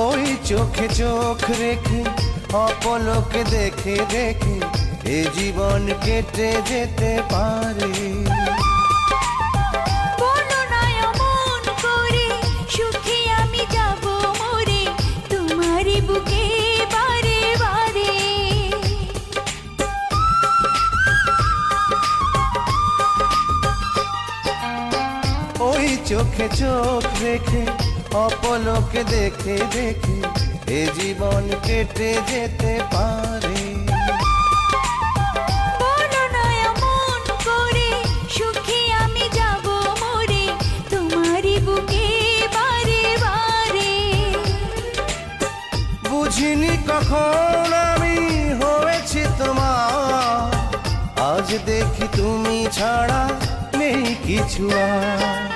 ওই চোখে চোখ রেখে অপলকে দেখে দেখে এ জীবন কেটে যেতে পারে। বলো না এমন করে, সুখে আমি যাব মরে তোমারই বুকে বারে বারে। ওই চোখে চোখ রেখে অপলকে দেখে দেখে এ জীবন কেটে যেতে পারে। বলো না এমন করে, সুখে আমি যাব মরে তোমারই বুকে বারে বারে। বুঝিনি কখন আমি হয়েছি তোমার, আজ দেখি তুমি ছাড়া নেই কিছু আর।